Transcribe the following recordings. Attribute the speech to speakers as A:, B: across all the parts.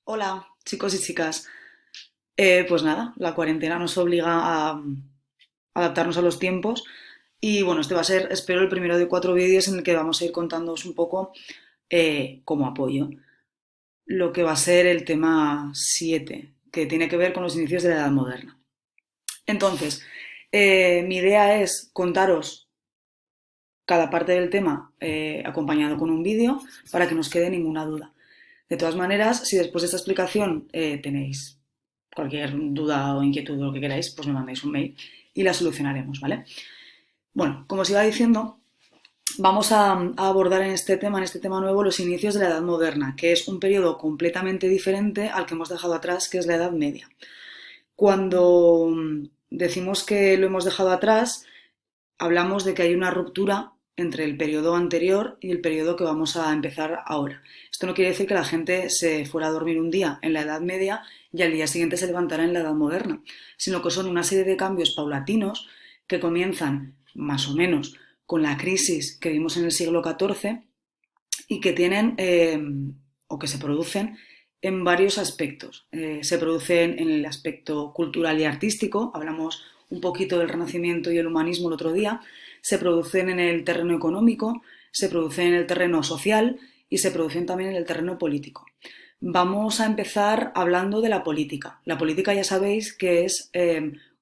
A: Hola, chicos y chicas. Pues nada, la cuarentena nos obliga a adaptarnos a los tiempos y bueno, este va a ser, espero, el primero de 4 vídeos en el que vamos a ir contándoos un poco como apoyo lo que va a ser el tema 7, que tiene que ver con los inicios de la Edad Moderna. Entonces, mi idea es contaros cada parte del tema acompañado con un vídeo para que no os quede ninguna duda. De todas maneras, si después de esta explicación tenéis cualquier duda o inquietud o lo que queráis, pues me mandáis un mail y la solucionaremos, ¿vale? Bueno, como os iba diciendo, vamos a abordar en este tema nuevo, los inicios de la Edad Moderna, que es un periodo completamente diferente al que hemos dejado atrás, que es la Edad Media. Cuando decimos que lo hemos dejado atrás, hablamos de que hay una ruptura entre el periodo anterior y el periodo que vamos a empezar ahora. Esto no quiere decir que la gente se fuera a dormir un día en la Edad Media y al día siguiente se levantara en la Edad Moderna, sino que son una serie de cambios paulatinos que comienzan más o menos con la crisis que vimos en el siglo XIV y que tienen o que se producen en varios aspectos. Se producen en el aspecto cultural y artístico, hablamos un poquito del Renacimiento y el humanismo el otro día, se producen en el terreno económico, se producen en el terreno social y se producen también en el terreno político. Vamos a empezar hablando de la política. La política ya sabéis que es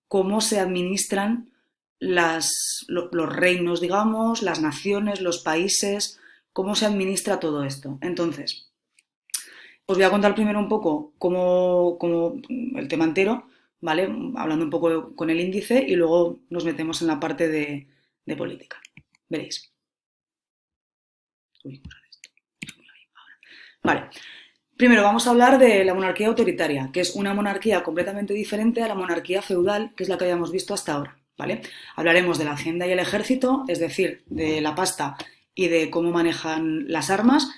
A: cómo se administran los reinos, digamos, las naciones, los países, cómo se administra todo esto. Entonces, os voy a contar primero un poco cómo el tema entero, ¿vale? Hablando un poco con el índice y luego nos metemos en la parte de política. Veréis. Uy, vale. Primero vamos a hablar de la monarquía autoritaria, que es una monarquía completamente diferente a la monarquía feudal, que es la que habíamos visto hasta ahora, ¿vale? Hablaremos de la hacienda y el ejército, es decir, de la pasta y de cómo manejan las armas.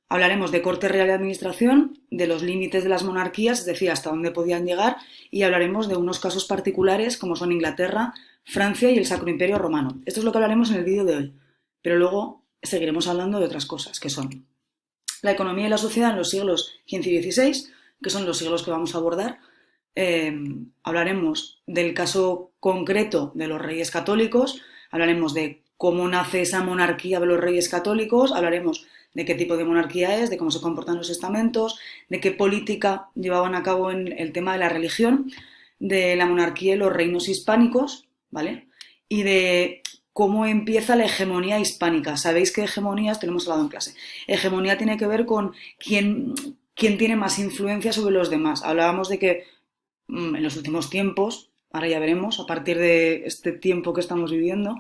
A: Hablaremos de corte real y administración, de los límites de las monarquías, es decir, hasta dónde podían llegar, y hablaremos de unos casos particulares como son Inglaterra, Francia y el Sacro Imperio Romano. Esto es lo que hablaremos en el vídeo de hoy, pero luego seguiremos hablando de otras cosas, que son la economía y la sociedad en los siglos XV y XVI, que son los siglos que vamos a abordar. Hablaremos del caso concreto de los reyes católicos, hablaremos de cómo nace esa monarquía de los reyes católicos, hablaremos de qué tipo de monarquía es, de cómo se comportan los estamentos, de qué política llevaban a cabo en el tema de la religión, de la monarquía y los reinos hispánicos, ¿vale? Y de cómo empieza la hegemonía hispánica. Sabéis que hegemonías, tenemos hablado en clase, hegemonía tiene que ver con quién tiene más influencia sobre los demás. Hablábamos de que en los últimos tiempos, ahora ya veremos, a partir de este tiempo que estamos viviendo,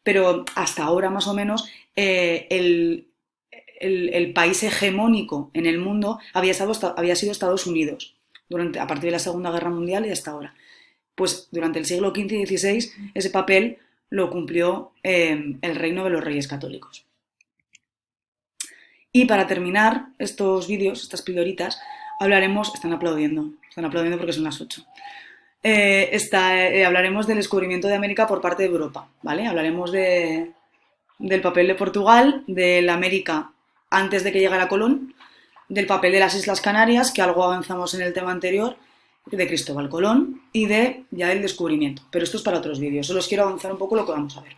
A: pero hasta ahora más o menos el país hegemónico en el mundo había sido Estados Unidos, a partir de la Segunda Guerra Mundial y hasta ahora. Pues durante el siglo XV y XVI ese papel lo cumplió el reino de los reyes católicos. Y para terminar estos vídeos, estas pildoritas, están aplaudiendo porque son las 8. Hablaremos del descubrimiento de América por parte de Europa, ¿vale? Hablaremos del papel de Portugal, de la América antes de que llegara Colón, del papel de las Islas Canarias, que algo avanzamos en el tema anterior, de Cristóbal Colón y de ya del descubrimiento. Pero esto es para otros vídeos, solo os quiero avanzar un poco lo que vamos a ver.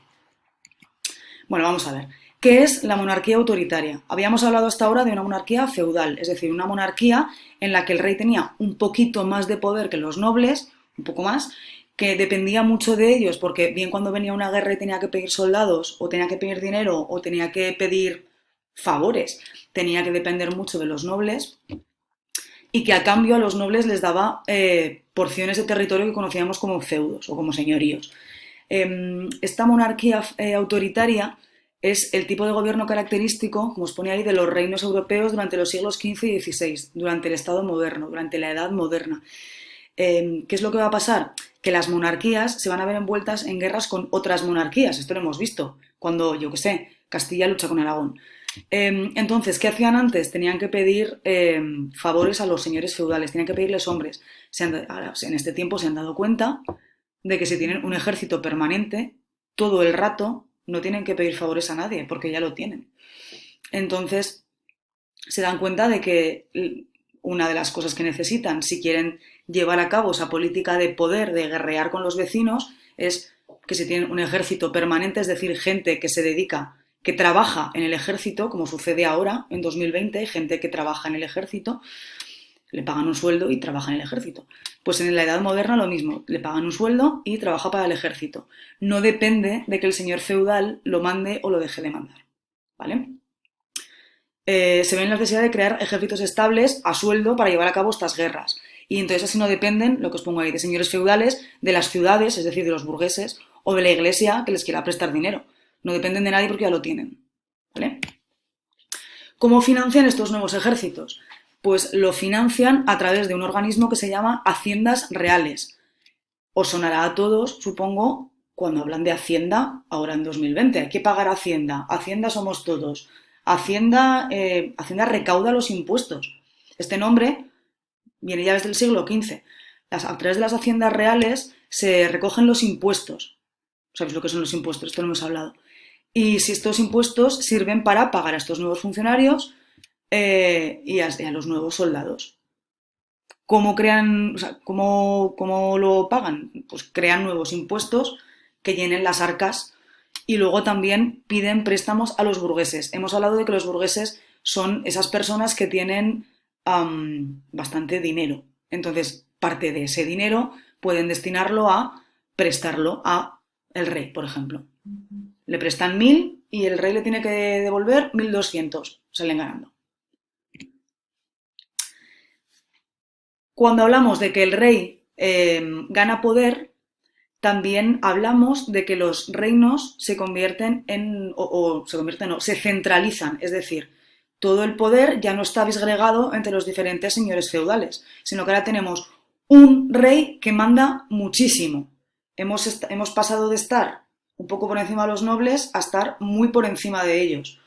A: Bueno, vamos a ver. ¿Qué es la monarquía autoritaria? Habíamos hablado hasta ahora de una monarquía feudal, es decir, una monarquía en la que el rey tenía un poquito más de poder que los nobles, un poco más, que dependía mucho de ellos, porque bien cuando venía una guerra y tenía que pedir soldados, o tenía que pedir dinero, o tenía que pedir favores, tenía que depender mucho de los nobles, y que a cambio a los nobles les daba porciones de territorio que conocíamos como feudos o como señoríos. Esta monarquía autoritaria es el tipo de gobierno característico, como os pone ahí, de los reinos europeos durante los siglos XV y XVI, durante el Estado moderno, durante la Edad moderna. ¿Qué es lo que va a pasar? Que las monarquías se van a ver envueltas en guerras con otras monarquías. Esto lo hemos visto cuando, yo qué sé, Castilla lucha con Aragón. Entonces, ¿qué hacían antes? Tenían que pedir favores a los señores feudales, tenían que pedirles hombres. Ahora, en este tiempo se han dado cuenta de que si tienen un ejército permanente, todo el rato no tienen que pedir favores a nadie, porque ya lo tienen. Entonces, se dan cuenta de que una de las cosas que necesitan si quieren llevar a cabo esa política de poder, de guerrear con los vecinos, es que se tienen un ejército permanente, es decir, gente que se dedica, que trabaja en el ejército, como sucede ahora, en 2020, hay gente que trabaja en el ejército, le pagan un sueldo y trabaja en el ejército. Pues en la Edad Moderna lo mismo, le pagan un sueldo y trabaja para el ejército. No depende de que el señor feudal lo mande o lo deje de mandar, ¿vale? Se ve la necesidad de crear ejércitos estables a sueldo para llevar a cabo estas guerras. Y entonces así no dependen, lo que os pongo ahí, de señores feudales, de las ciudades, es decir, de los burgueses, o de la iglesia que les quiera prestar dinero. No dependen de nadie porque ya lo tienen, ¿vale? ¿Cómo financian estos nuevos ejércitos? Pues lo financian a través de un organismo que se llama Haciendas Reales. Os sonará a todos, supongo, cuando hablan de Hacienda ahora en 2020. Hay que pagar Hacienda. Hacienda somos todos. Hacienda recauda los impuestos. Este nombre viene ya desde el siglo XV. A través de las haciendas reales se recogen los impuestos. ¿Sabéis lo que son los impuestos? Esto lo hemos hablado. Y si estos impuestos sirven para pagar a estos nuevos funcionarios y a los nuevos soldados. ¿Cómo crean, o sea, cómo lo pagan? Pues crean nuevos impuestos que llenen las arcas y luego también piden préstamos a los burgueses. Hemos hablado de que los burgueses son esas personas que tienen bastante dinero. Entonces, parte de ese dinero pueden destinarlo a prestarlo a el rey, por ejemplo. Le prestan 1.000 y el rey le tiene que devolver 1.200. Salen ganando. Cuando hablamos de que el rey gana poder, también hablamos de que los reinos se convierten se centralizan, es decir, todo el poder ya no está disgregado entre los diferentes señores feudales, sino que ahora tenemos un rey que manda muchísimo. Hemos pasado de estar un poco por encima de los nobles a estar muy por encima de ellos.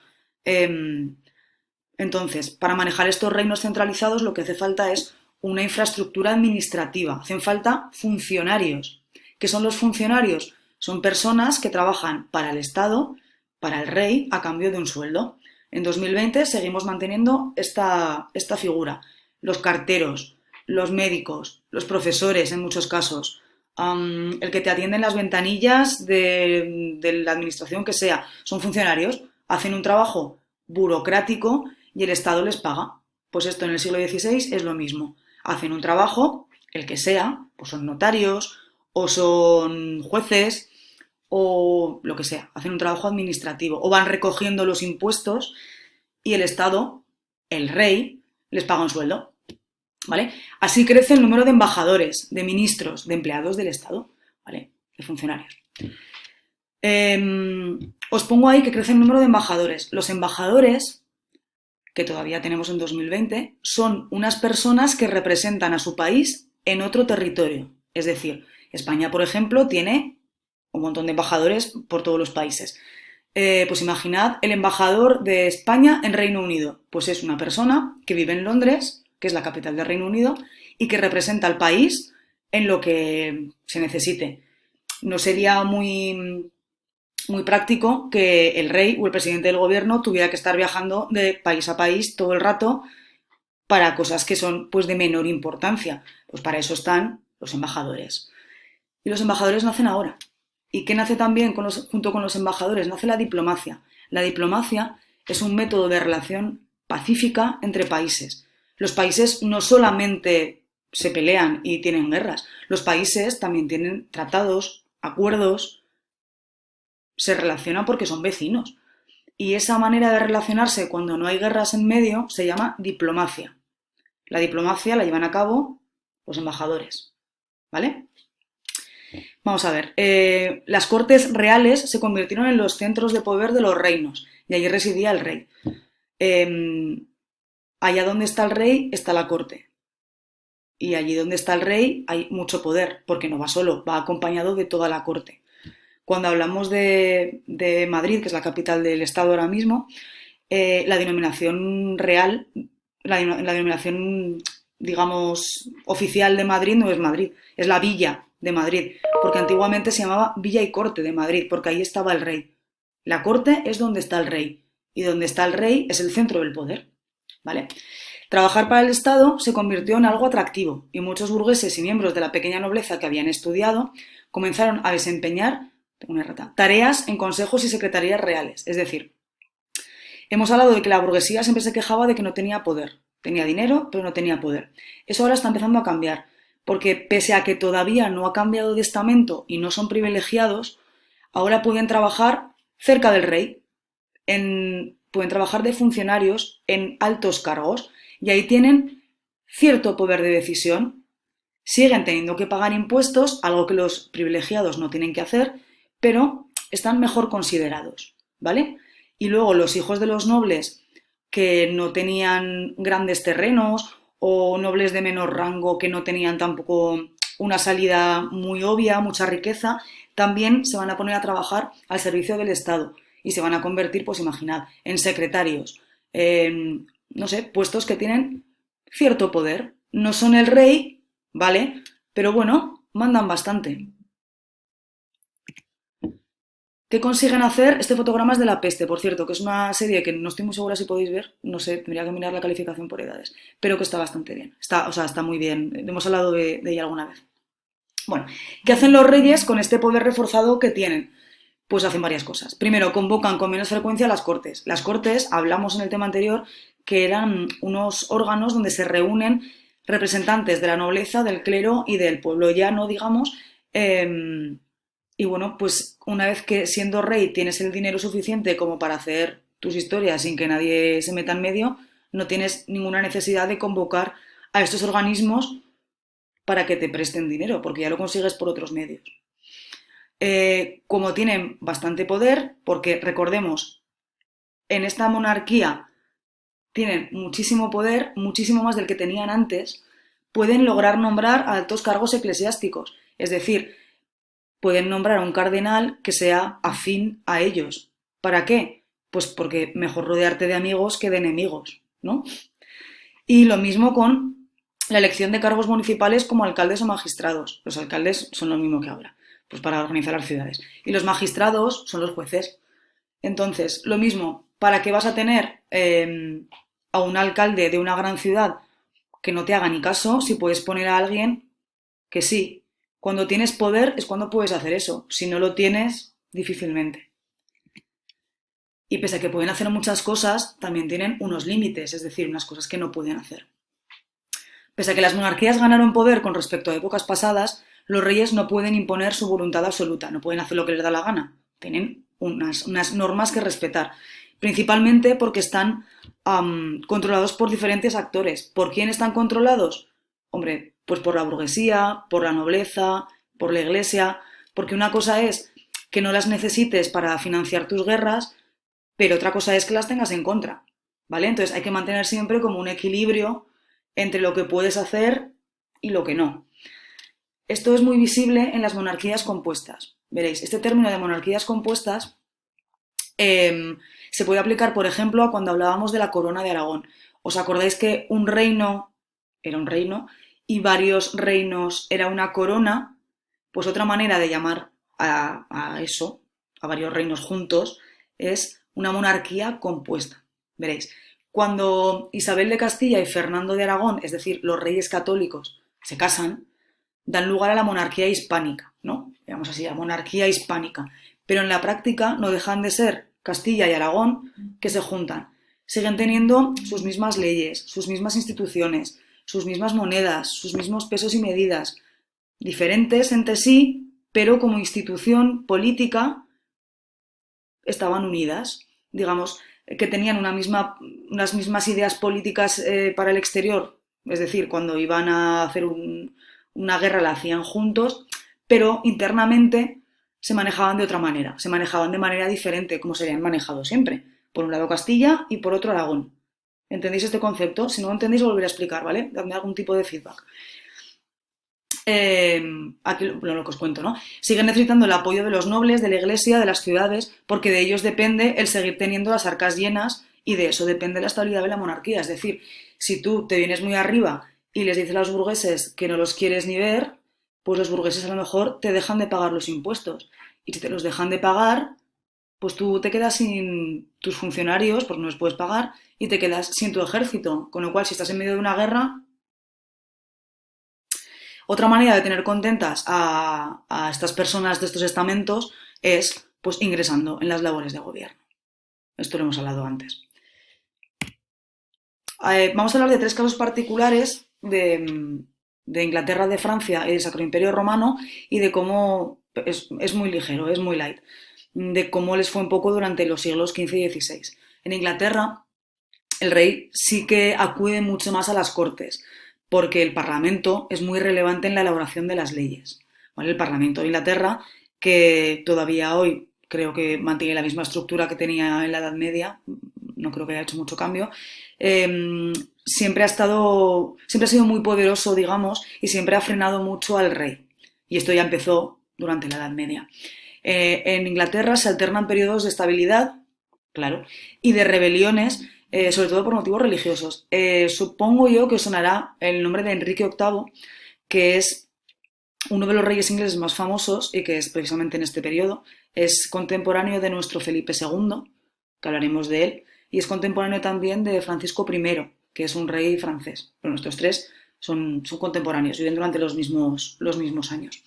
A: Entonces, para manejar estos reinos centralizados lo que hace falta es una infraestructura administrativa, hacen falta funcionarios. ¿Qué son los funcionarios? Son personas que trabajan para el Estado, para el rey, a cambio de un sueldo. En 2020 seguimos manteniendo esta figura. Los carteros, los médicos, los profesores en muchos casos, el que te atiende en las ventanillas de la administración que sea, son funcionarios, hacen un trabajo burocrático y el Estado les paga. Pues esto en el siglo XVI es lo mismo. Hacen un trabajo, el que sea, pues son notarios o son jueces o lo que sea, hacen un trabajo administrativo o van recogiendo los impuestos y el Estado, el rey, les paga un sueldo, ¿vale? Así crece el número de embajadores, de ministros, de empleados del Estado, ¿vale? De funcionarios. Os pongo ahí que crece el número de embajadores. Los embajadores, que todavía tenemos en 2020, son unas personas que representan a su país en otro territorio. Es decir, España, por ejemplo, tiene un montón de embajadores por todos los países. Pues imaginad el embajador de España en Reino Unido. Pues es una persona que vive en Londres, que es la capital del Reino Unido, y que representa al país en lo que se necesite. No sería muy práctico que el rey o el presidente del gobierno tuviera que estar viajando de país a país todo el rato para cosas que son pues de menor importancia. Pues para eso están los embajadores. Y los embajadores nacen ahora. ¿Y qué nace también junto con los embajadores? Nace la diplomacia. La diplomacia es un método de relación pacífica entre países. Los países no solamente se pelean y tienen guerras, los países también tienen tratados, acuerdos, se relacionan porque son vecinos. Y esa manera de relacionarse cuando no hay guerras en medio se llama diplomacia. La diplomacia la llevan a cabo los embajadores, ¿vale? Vamos a ver, las cortes reales se convirtieron en los centros de poder de los reinos y allí residía el rey. Allá donde está el rey está la corte y allí donde está el rey hay mucho poder porque no va solo, va acompañado de toda la corte. Cuando hablamos de Madrid, que es la capital del estado ahora mismo, la denominación real, la denominación, digamos, oficial de Madrid no es Madrid, es la Villa de Madrid, porque antiguamente se llamaba Villa y Corte de Madrid, porque ahí estaba el rey. La corte es donde está el rey, y donde está el rey es el centro del poder, ¿vale? Trabajar para el Estado se convirtió en algo atractivo y muchos burgueses y miembros de la pequeña nobleza que habían estudiado comenzaron a desempeñar tareas en consejos y secretarías reales. Es decir, hemos hablado de que la burguesía siempre se quejaba de que no tenía poder. Tenía dinero, pero no tenía poder. Eso ahora está empezando a cambiar, porque pese a que todavía no ha cambiado de estamento y no son privilegiados, ahora pueden trabajar cerca del rey, pueden trabajar de funcionarios en altos cargos y ahí tienen cierto poder de decisión. Siguen teniendo que pagar impuestos, algo que los privilegiados no tienen que hacer, pero están mejor considerados, ¿vale? Y luego los hijos de los nobles que no tenían grandes terrenos o nobles de menor rango que no tenían tampoco una salida muy obvia, mucha riqueza, también se van a poner a trabajar al servicio del Estado y se van a convertir, pues imaginad, en secretarios, no sé, puestos que tienen cierto poder. No son el rey, ¿vale? Pero bueno, mandan bastante. ¿Qué consiguen hacer? Este fotograma es de La Peste, por cierto, que es una serie que no estoy muy segura si podéis ver, no sé, tendría que mirar la calificación por edades, pero que está bastante bien, está muy bien, hemos hablado de ella alguna vez. Bueno, ¿qué hacen los reyes con este poder reforzado que tienen? Pues hacen varias cosas. Primero, convocan con menos frecuencia las cortes. Las cortes, hablamos en el tema anterior, que eran unos órganos donde se reúnen representantes de la nobleza, del clero y del pueblo llano, digamos, y bueno, pues una vez que siendo rey tienes el dinero suficiente como para hacer tus historias sin que nadie se meta en medio, no tienes ninguna necesidad de convocar a estos organismos para que te presten dinero, porque ya lo consigues por otros medios. Como tienen bastante poder, porque recordemos, en esta monarquía tienen muchísimo poder, muchísimo más del que tenían antes, pueden lograr nombrar a altos cargos eclesiásticos, es decir, pueden nombrar a un cardenal que sea afín a ellos. ¿Para qué? Pues porque mejor rodearte de amigos que de enemigos, ¿no? Y lo mismo con la elección de cargos municipales como alcaldes o magistrados. Los alcaldes son lo mismo que ahora, pues para organizar las ciudades. Y los magistrados son los jueces. Entonces, lo mismo, ¿para qué vas a tener a un alcalde de una gran ciudad que no te haga ni caso si puedes poner a alguien que sí? Cuando tienes poder es cuando puedes hacer eso. Si no lo tienes, difícilmente. Y pese a que pueden hacer muchas cosas, también tienen unos límites, es decir, unas cosas que no pueden hacer. Pese a que las monarquías ganaron poder con respecto a épocas pasadas, los reyes no pueden imponer su voluntad absoluta, no pueden hacer lo que les da la gana. Tienen unas normas que respetar, principalmente porque están controlados por diferentes actores. ¿Por quién están controlados? Hombre, pues por la burguesía, por la nobleza, por la iglesia, porque una cosa es que no las necesites para financiar tus guerras, pero otra cosa es que las tengas en contra, ¿vale? Entonces hay que mantener siempre como un equilibrio entre lo que puedes hacer y lo que no. Esto es muy visible en las monarquías compuestas. Veréis, este término de monarquías compuestas se puede aplicar, por ejemplo, a cuando hablábamos de la corona de Aragón. ¿Os acordáis que un reino era un reino y varios reinos era una corona? Pues otra manera de llamar a eso, a varios reinos juntos, es una monarquía compuesta. Veréis, cuando Isabel de Castilla y Fernando de Aragón, es decir, los reyes católicos, se casan, dan lugar a la monarquía hispánica, ¿no? Digamos así, la monarquía hispánica. Pero en la práctica no dejan de ser Castilla y Aragón que se juntan. Siguen teniendo sus mismas leyes, sus mismas instituciones, sus mismas monedas, sus mismos pesos y medidas, diferentes entre sí, pero como institución política estaban unidas. Digamos que tenían unas mismas ideas políticas para el exterior, es decir, cuando iban a hacer una guerra la hacían juntos, pero internamente se manejaban de otra manera, se manejaban de manera diferente, como se habían manejado siempre. Por un lado Castilla y por otro Aragón. ¿Entendéis este concepto? Si no lo entendéis, volveré a explicar, ¿vale? Dadme algún tipo de feedback. Aquí lo que os cuento, ¿no? Siguen necesitando el apoyo de los nobles, de la iglesia, de las ciudades, porque de ellos depende el seguir teniendo las arcas llenas y de eso depende la estabilidad de la monarquía. Es decir, si tú te vienes muy arriba y les dices a los burgueses que no los quieres ni ver, pues los burgueses a lo mejor te dejan de pagar los impuestos. Y si te los dejan de pagar, pues tú te quedas sin tus funcionarios, porque no los puedes pagar, y te quedas sin tu ejército. Con lo cual, si estás en medio de una guerra, otra manera de tener contentas a estas personas de estos estamentos es pues ingresando en las labores de gobierno. Esto lo hemos hablado antes. Vamos a hablar de 3 casos particulares de Inglaterra, de Francia y del Sacro Imperio Romano y de cómo es muy ligero, es muy light, de cómo les fue un poco durante los siglos XV y XVI. En Inglaterra, el rey sí que acude mucho más a las cortes, porque el Parlamento es muy relevante en la elaboración de las leyes. ¿Vale? El Parlamento de Inglaterra, que todavía hoy creo que mantiene la misma estructura que tenía en la Edad Media, no creo que haya hecho mucho cambio, siempre ha sido muy poderoso, digamos, y siempre ha frenado mucho al rey. Y esto ya empezó durante la Edad Media. En Inglaterra se alternan periodos de estabilidad, claro, y de rebeliones, sobre todo por motivos religiosos. Supongo yo que os sonará el nombre de Enrique VIII, que es uno de los reyes ingleses más famosos y que es precisamente en este periodo. Es contemporáneo de nuestro Felipe II, que hablaremos de él, y es contemporáneo también de Francisco I, que es un rey francés. Pero nuestros 3 son contemporáneos, viven durante los mismos años.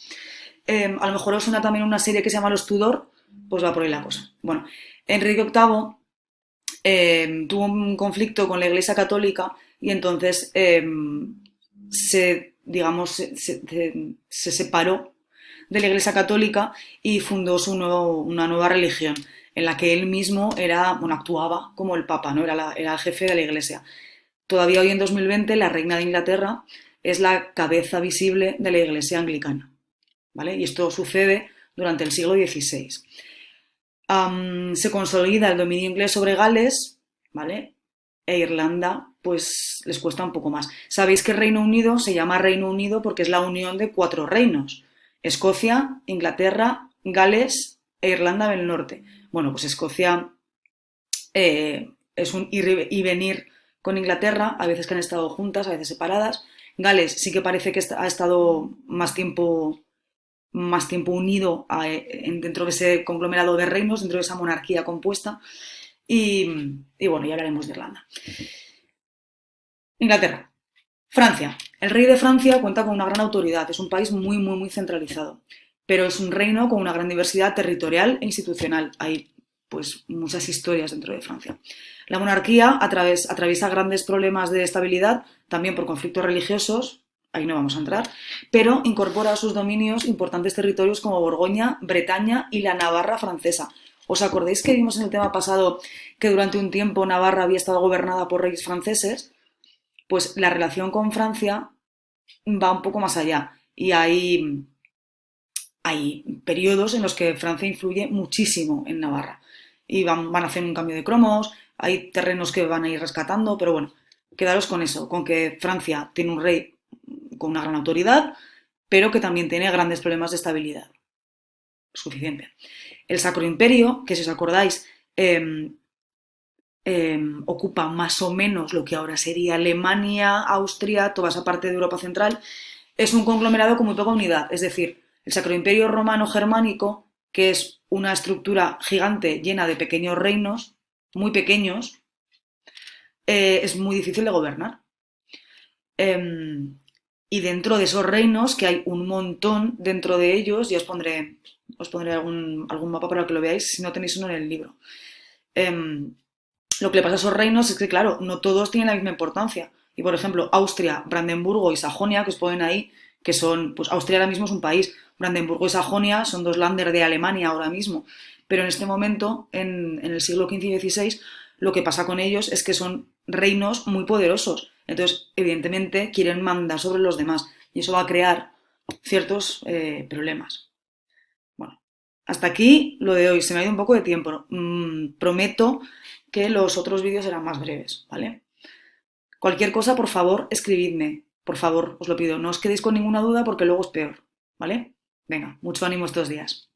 A: A lo mejor os suena también una serie que se llama Los Tudor, pues va por ahí la cosa. Bueno, Enrique VIII tuvo un conflicto con la Iglesia Católica y entonces se separó de la Iglesia Católica y fundó una nueva religión en la que él mismo actuaba como el Papa, ¿no? Era el jefe de la Iglesia. Todavía hoy en 2020 la reina de Inglaterra es la cabeza visible de la Iglesia anglicana, ¿vale? Y esto sucede durante el siglo XVI. Se consolida el dominio inglés sobre Gales, ¿vale? E Irlanda, pues les cuesta un poco más. Sabéis que Reino Unido se llama Reino Unido porque es la unión de 4 reinos: Escocia, Inglaterra, Gales e Irlanda del Norte. Bueno, pues Escocia es un ir y venir con Inglaterra, a veces que han estado juntas, a veces separadas. Gales sí que parece que ha estado más tiempo unido dentro de ese conglomerado de reinos, dentro de esa monarquía compuesta. Y bueno, ya hablaremos de Irlanda. Inglaterra. Francia. El rey de Francia cuenta con una gran autoridad, es un país muy, muy, muy centralizado, pero es un reino con una gran diversidad territorial e institucional. Hay pues muchas historias dentro de Francia. La monarquía atraviesa grandes problemas de estabilidad, también por conflictos religiosos, ahí no vamos a entrar, pero incorpora a sus dominios importantes territorios como Borgoña, Bretaña y la Navarra francesa. ¿Os acordáis que vimos en el tema pasado que durante un tiempo Navarra había estado gobernada por reyes franceses? Pues la relación con Francia va un poco más allá y hay periodos en los que Francia influye muchísimo en Navarra y van a hacer un cambio de cromos, hay terrenos que van a ir rescatando, pero bueno, quedaros con eso, con que Francia tiene un rey con una gran autoridad, pero que también tiene grandes problemas de estabilidad. Suficiente. El Sacro Imperio, que si os acordáis, ocupa más o menos lo que ahora sería Alemania, Austria, toda esa parte de Europa Central, es un conglomerado con muy poca unidad. Es decir, el Sacro Imperio Romano Germánico, que es una estructura gigante llena de pequeños reinos, muy pequeños, es muy difícil de gobernar. Y dentro de esos reinos, que hay un montón dentro de ellos, ya os pondré algún mapa para que lo veáis, si no tenéis uno en el libro. Lo que le pasa a esos reinos es que, claro, no todos tienen la misma importancia. Y, por ejemplo, Austria, Brandenburgo y Sajonia, que os ponen ahí, que son, pues Austria ahora mismo es un país, Brandenburgo y Sajonia son 2 Länder de Alemania ahora mismo. Pero en este momento, en el siglo XV y XVI, lo que pasa con ellos es que son reinos muy poderosos. Entonces, evidentemente, quieren mandar sobre los demás. Y eso va a crear ciertos problemas. Bueno, hasta aquí lo de hoy. Se me ha ido un poco de tiempo. Prometo que los otros vídeos serán más breves, ¿vale? Cualquier cosa, por favor, escribidme. Por favor, os lo pido. No os quedéis con ninguna duda porque luego es peor, ¿vale? Venga, mucho ánimo estos días.